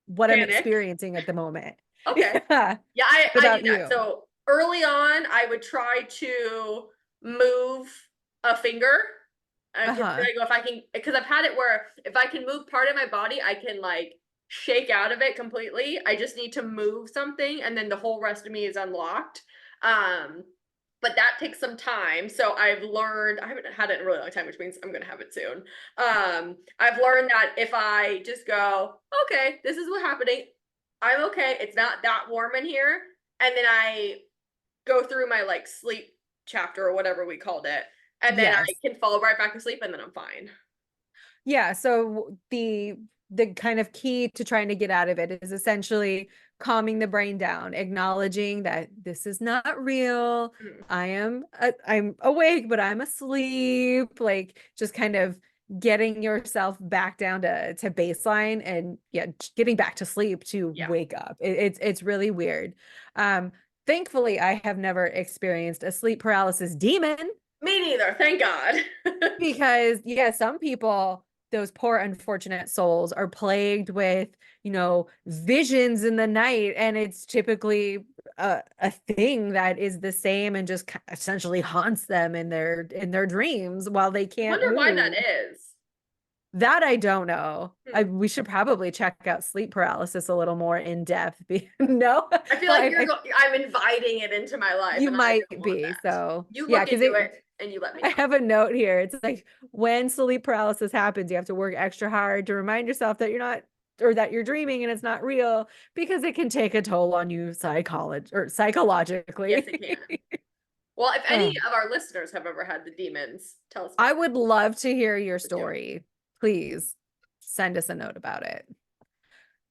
Speaker 1: what I'm
Speaker 2: Panic.
Speaker 1: experiencing at the moment.
Speaker 2: Okay.
Speaker 1: Yeah.
Speaker 2: Yeah,
Speaker 1: What
Speaker 2: I do
Speaker 1: about
Speaker 2: that.
Speaker 1: you?
Speaker 2: So early on, I would try to move a finger.
Speaker 1: Uh-huh.
Speaker 2: I go if I can, because I've had it where if I can move part of my body, I can like shake out of it completely. I just need to move something, and then the whole rest of me is unlocked. Um, but that takes some time. So I've learned, I haven't had it in a really long time, which means I'm gonna have it soon. I've learned that if I just go, okay, this is what's happening. I'm okay. It's not that warm in here. And then I go through my like sleep chapter or whatever we called it. And then I
Speaker 1: Yes.
Speaker 2: can fall right back asleep and then I'm fine.
Speaker 1: Yeah, so the kind of key to trying to get out of it is essentially calming the brain down, acknowledging that this is not real. I'm awake, but I'm asleep. Like just kind of getting yourself back down to baseline and yeah, getting back to sleep to
Speaker 2: Yeah.
Speaker 1: wake up. It's really weird. Thankfully, I have never experienced a sleep paralysis demon
Speaker 2: Me neither, thank God.
Speaker 1: because yeah, some people, those poor unfortunate souls, are plagued with, visions in the night, and it's typically a thing that is the same and just essentially haunts them in their dreams while they
Speaker 2: I
Speaker 1: can't
Speaker 2: wonder why that
Speaker 1: move.
Speaker 2: is.
Speaker 1: That I don't know.
Speaker 2: Hmm.
Speaker 1: We should probably check out sleep paralysis a little more in depth. No,
Speaker 2: I feel
Speaker 1: well,
Speaker 2: like I'm inviting it into my life,
Speaker 1: you
Speaker 2: and I
Speaker 1: might
Speaker 2: don't want
Speaker 1: be.
Speaker 2: that.
Speaker 1: So
Speaker 2: You
Speaker 1: yeah,
Speaker 2: look
Speaker 1: because
Speaker 2: into it and you let me
Speaker 1: I
Speaker 2: know.
Speaker 1: have a note here. It's like when sleep paralysis happens, you have to work extra hard to remind yourself that you're not, or that you're dreaming and it's not real, because it can take a toll on you
Speaker 2: Yes, it
Speaker 1: psychologically.
Speaker 2: can. Well, if any
Speaker 1: Oh,
Speaker 2: of our listeners have ever had the demons, tell us
Speaker 1: I
Speaker 2: about
Speaker 1: would love to hear your
Speaker 2: it too.
Speaker 1: story. Please send us a note about it.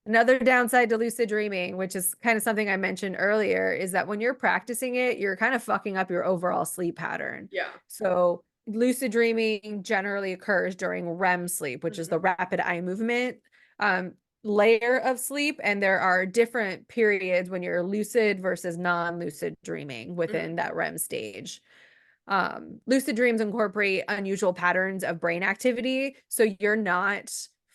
Speaker 1: Another downside to lucid dreaming, which is kind of something I mentioned earlier, is that when you're practicing it, you're kind of fucking up your overall sleep pattern.
Speaker 2: Yeah.
Speaker 1: So, lucid dreaming generally occurs during REM sleep, which is
Speaker 2: Mhm.
Speaker 1: the rapid eye movement um, layer of sleep. And there are different periods when you're lucid versus non lucid dreaming
Speaker 2: Mhm.
Speaker 1: within that REM stage. Lucid dreams incorporate unusual patterns of brain activity. So you're not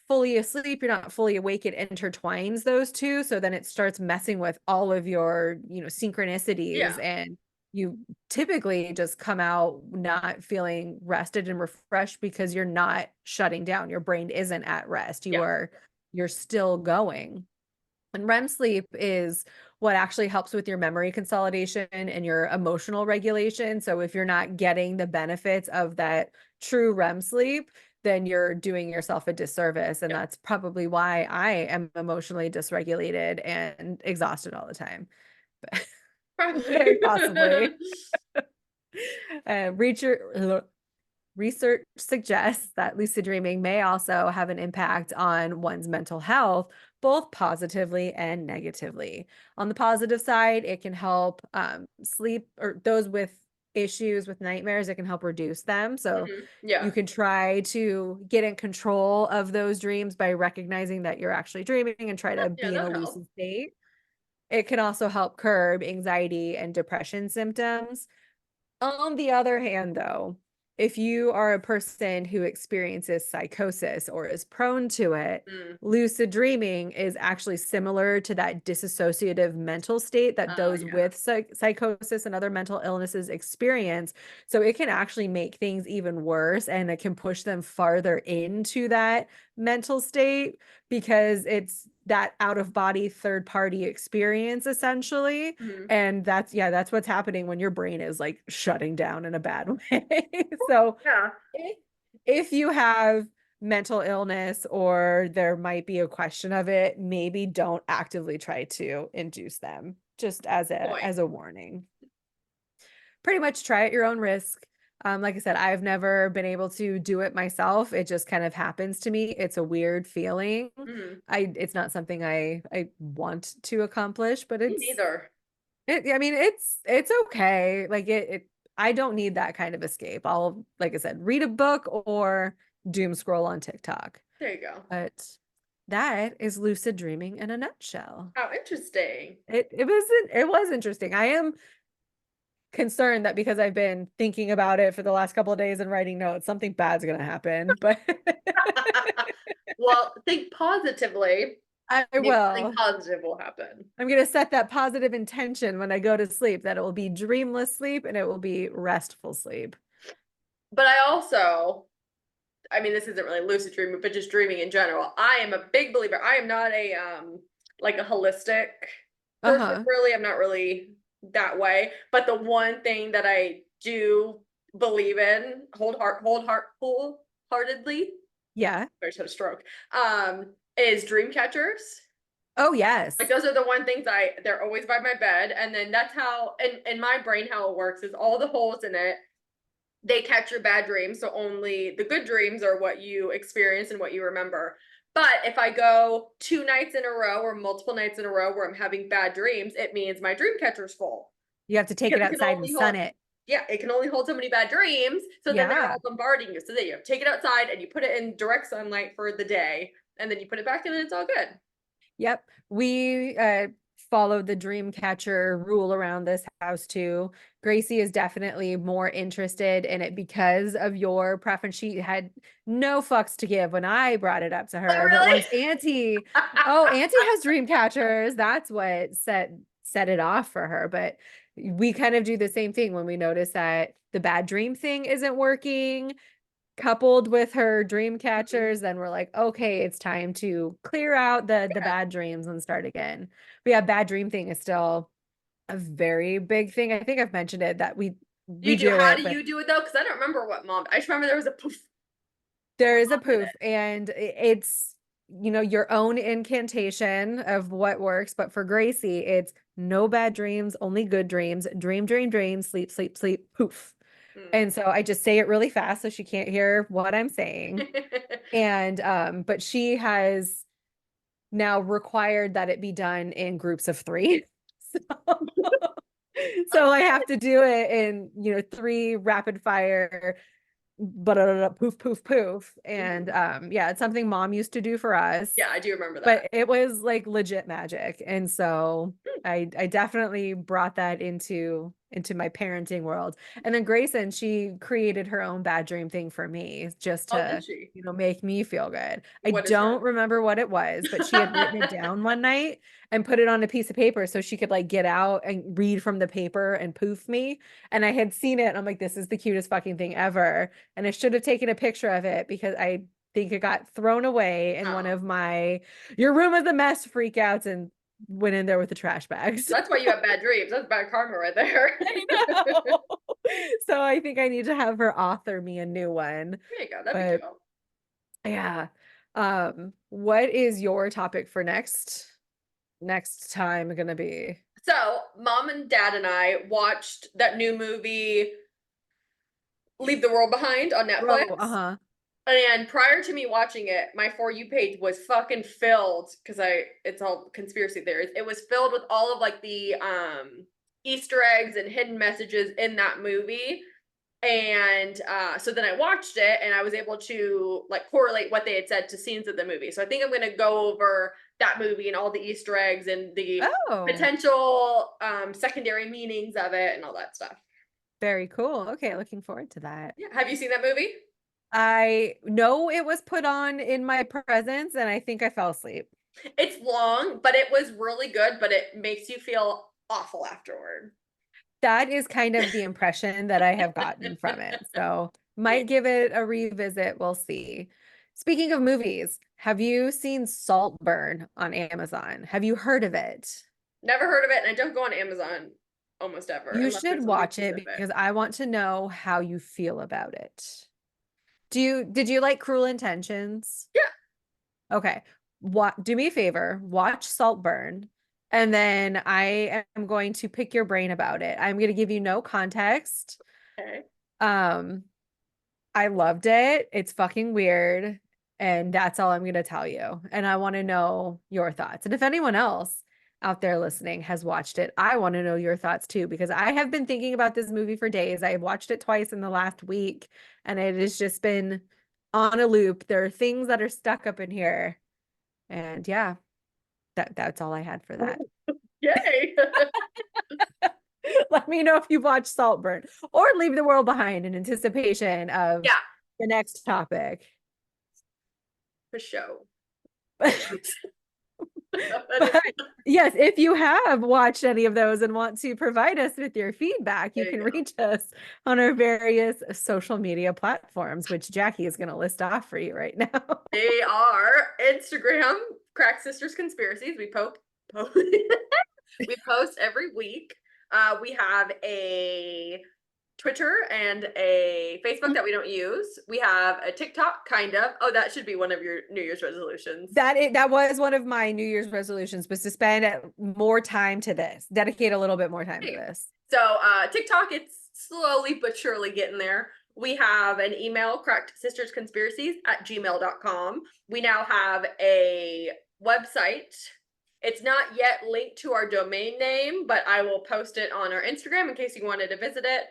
Speaker 1: fully asleep, you're not fully awake. It intertwines those two. So then it starts messing with all of your, synchronicities,
Speaker 2: Yeah.
Speaker 1: and you typically just come out not feeling rested and refreshed because you're not shutting down. Your brain isn't at rest.
Speaker 2: Yeah.
Speaker 1: You're still going. And REM sleep is what actually helps with your memory consolidation and your emotional regulation. So if you're not getting the benefits of that true REM sleep, then you're doing yourself a disservice. And
Speaker 2: Yeah.
Speaker 1: that's probably why I am emotionally dysregulated and exhausted all the time.
Speaker 2: Probably.
Speaker 1: Very possibly. Research suggests that lucid dreaming may also have an impact on one's mental health, both positively and negatively. On the positive side, it can help sleep, or those with issues with nightmares, it can help reduce them. So you
Speaker 2: Yeah.
Speaker 1: can try to get in control of those dreams by recognizing that you're actually dreaming and try to
Speaker 2: Yeah,
Speaker 1: be in
Speaker 2: that
Speaker 1: a
Speaker 2: would help.
Speaker 1: lucid state. It can also help curb anxiety and depression symptoms. On the other hand, though, if you are a person who experiences psychosis or is prone to it,
Speaker 2: Mm.
Speaker 1: lucid dreaming is actually similar to that disassociative mental state that those
Speaker 2: Yeah.
Speaker 1: with psychosis and other mental illnesses experience. So it can actually make things even worse, and it can push them farther into that mental state because it's that out of body third party experience essentially.
Speaker 2: Mhm.
Speaker 1: And that's what's happening when your brain is like shutting down in a bad way. So
Speaker 2: Yeah.
Speaker 1: if, if you have mental illness or there might be a question of it, maybe don't actively try to induce them, just as a
Speaker 2: Point.
Speaker 1: as a warning. Pretty much try at your own risk. Like I said, I've never been able to do it myself. It just kind of happens to me. It's a weird feeling.
Speaker 2: Mhm.
Speaker 1: It's not something I want to accomplish, but
Speaker 2: Me neither.
Speaker 1: I mean, it's okay. Like I don't need that kind of escape. I'll, like I said, read a book or doom scroll on TikTok.
Speaker 2: There you go.
Speaker 1: But that is lucid dreaming in a nutshell.
Speaker 2: How interesting.
Speaker 1: It was interesting. I am concerned that because I've been thinking about it for the last couple of days and writing notes, something bad's gonna happen. But
Speaker 2: Well, think positively.
Speaker 1: I
Speaker 2: Maybe something
Speaker 1: will.
Speaker 2: positive will happen.
Speaker 1: I'm gonna set that positive intention when I go to sleep that it will be dreamless sleep and it will be restful sleep.
Speaker 2: But I mean, this isn't really lucid dreaming, but just dreaming in general. I am a big believer. I am not a like a holistic person,
Speaker 1: Uh-huh.
Speaker 2: really. I'm not really that way. But the one thing that I do believe in, wholeheartedly,
Speaker 1: Yeah.
Speaker 2: I just had a stroke, is dream catchers.
Speaker 1: Oh,
Speaker 2: Like
Speaker 1: yes.
Speaker 2: those are the one things they're always by my bed. And then that's how in my brain how it works is all the holes in it, they catch your bad dreams. So only the good dreams are what you experience and what you remember. But if I go 2 nights in a row or multiple nights in a row where I'm having bad dreams, it means my dream catcher's full.
Speaker 1: You have to take
Speaker 2: Because
Speaker 1: it
Speaker 2: it can
Speaker 1: outside and
Speaker 2: only
Speaker 1: sun
Speaker 2: hold,
Speaker 1: it.
Speaker 2: yeah, it can only hold so many bad dreams. So then they're
Speaker 1: Yeah.
Speaker 2: all bombarding you. So then you have to take it outside and you put it in direct sunlight for the day. And then you put it back in and it's all good.
Speaker 1: Yep. We followed the dream catcher rule around this house too. Gracie is definitely more interested in it because of your preference. She had no fucks to give when I brought it up to
Speaker 2: Oh,
Speaker 1: her. But
Speaker 2: really?
Speaker 1: once Auntie has dream catchers, that's what set it off for her. But we kind of do the same thing when we notice that the bad dream thing isn't working coupled with her dream catchers, then we're like, okay, it's time to clear out the
Speaker 2: Yeah.
Speaker 1: bad dreams and start again. But yeah, bad dream thing is still a very big thing. I think I've mentioned it that we
Speaker 2: You do.
Speaker 1: do
Speaker 2: How
Speaker 1: it,
Speaker 2: do
Speaker 1: but
Speaker 2: you do it though? Because I don't remember what mom. I just remember there was a poof.
Speaker 1: there is a
Speaker 2: Did
Speaker 1: poof, and it's your own incantation of what works. But for Gracie, it's no bad dreams, only good dreams. Dream, dream, dream, sleep, sleep, sleep, poof.
Speaker 2: it.
Speaker 1: And so I just say it really fast so she can't hear what I'm saying. And but she has now required that it be done in groups of three. So, so I have to do it in, three rapid fire, but poof, poof, poof. And
Speaker 2: Mhm.
Speaker 1: yeah, it's something mom used to do for us,
Speaker 2: Yeah, I do remember that.
Speaker 1: but it was like legit magic. And so I definitely brought that into my parenting world. And then Grayson, she created her own bad dream thing for me just
Speaker 2: Oh, did
Speaker 1: to,
Speaker 2: she?
Speaker 1: make me feel good. I
Speaker 2: What is
Speaker 1: don't
Speaker 2: her?
Speaker 1: remember what it was, but she had written it down one night and put it on a piece of paper so she could like get out and read from the paper and poof me. And I had seen it and I'm like, this is the cutest fucking thing ever. And I should have taken a picture of it because I think it got thrown away in one
Speaker 2: Oh,
Speaker 1: of my your room is a mess freakouts and went in there with the trash bags.
Speaker 2: that's why you have bad dreams. That's bad karma right there.
Speaker 1: I know. So I think I need to have her author me a new one.
Speaker 2: There you go. That'd be
Speaker 1: But
Speaker 2: cool.
Speaker 1: yeah. What is your topic for next time gonna be?
Speaker 2: So, mom and dad and I watched that new movie, Leave the World Behind on
Speaker 1: Oh,
Speaker 2: Netflix.
Speaker 1: uh-huh.
Speaker 2: And prior to me watching it, my For You page was fucking filled because it's all conspiracy theories. It was filled with all of like the Easter eggs and hidden messages in that movie. And so then I watched it and I was able to like correlate what they had said to scenes of the movie. So I think I'm going to go over that movie and all the Easter eggs and the
Speaker 1: Oh,
Speaker 2: potential secondary meanings of it and all that stuff.
Speaker 1: very cool. Okay, looking forward to that.
Speaker 2: Yeah. Have you seen that movie?
Speaker 1: I know it was put on in my presence and I think I fell asleep.
Speaker 2: It's long, but it was really good, but it makes you feel awful afterward.
Speaker 1: That is kind of the impression that I have gotten from it. So might give it a revisit. We'll see. Speaking of movies, have you seen Saltburn on Amazon? Have you heard of it?
Speaker 2: Never heard of it, and I don't go on Amazon almost ever
Speaker 1: You
Speaker 2: unless
Speaker 1: should
Speaker 2: there's something
Speaker 1: watch it
Speaker 2: specific.
Speaker 1: because I want to know how you feel about it. Did you like Cruel Intentions?
Speaker 2: Yeah.
Speaker 1: Okay. Do me a favor, watch Saltburn, and then I am going to pick your brain about it. I'm going to give you no context.
Speaker 2: Okay.
Speaker 1: Um, I loved it. It's fucking weird, and that's all I'm going to tell you. And I want to know your thoughts. And if anyone else out there listening has watched it, I want to know your thoughts too, because I have been thinking about this movie for days. I watched it twice in the last week, and it has just been on a loop. There are things that are stuck up in here. And yeah, that's all I had for that.
Speaker 2: Yay.
Speaker 1: Let me know if you've watched Saltburn or Leave the World Behind in anticipation of
Speaker 2: Yeah,
Speaker 1: the next topic.
Speaker 2: for sure.
Speaker 1: But yes, if you have watched any of those and want to provide us with your feedback, you
Speaker 2: There
Speaker 1: can
Speaker 2: you go.
Speaker 1: reach us on our various social media platforms, which Jackie is going to list off for you right now.
Speaker 2: They are Instagram, Crack Sisters Conspiracies. We post every week. We have a Twitter and a Facebook that we don't use. We have a TikTok, kind of. Oh, that should be one of your New Year's resolutions.
Speaker 1: That was one of my New Year's resolutions was to spend more time to this, dedicate a little bit more time to
Speaker 2: Hey.
Speaker 1: this.
Speaker 2: So TikTok, it's slowly but surely getting there. We have an email, correctsistersconspiracies@gmail.com. We now have a website. It's not yet linked to our domain name, but I will post it on our Instagram in case you wanted to visit it.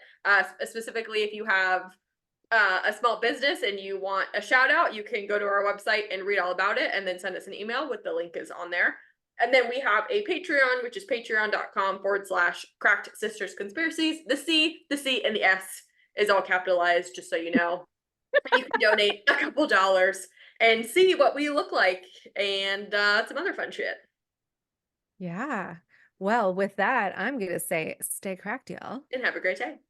Speaker 2: Specifically, if you have a small business and you want a shout out, you can go to our website and read all about it and then send us an email with the link is on there. And then we have a Patreon, which is patreon.com/cracked sisters conspiracies. The C, and the S is all capitalized, just so you know. You can donate a couple dollars and see what we look like and some other fun shit.
Speaker 1: Yeah. Well, with that, I'm going to say stay cracked, y'all.
Speaker 2: And have a great day.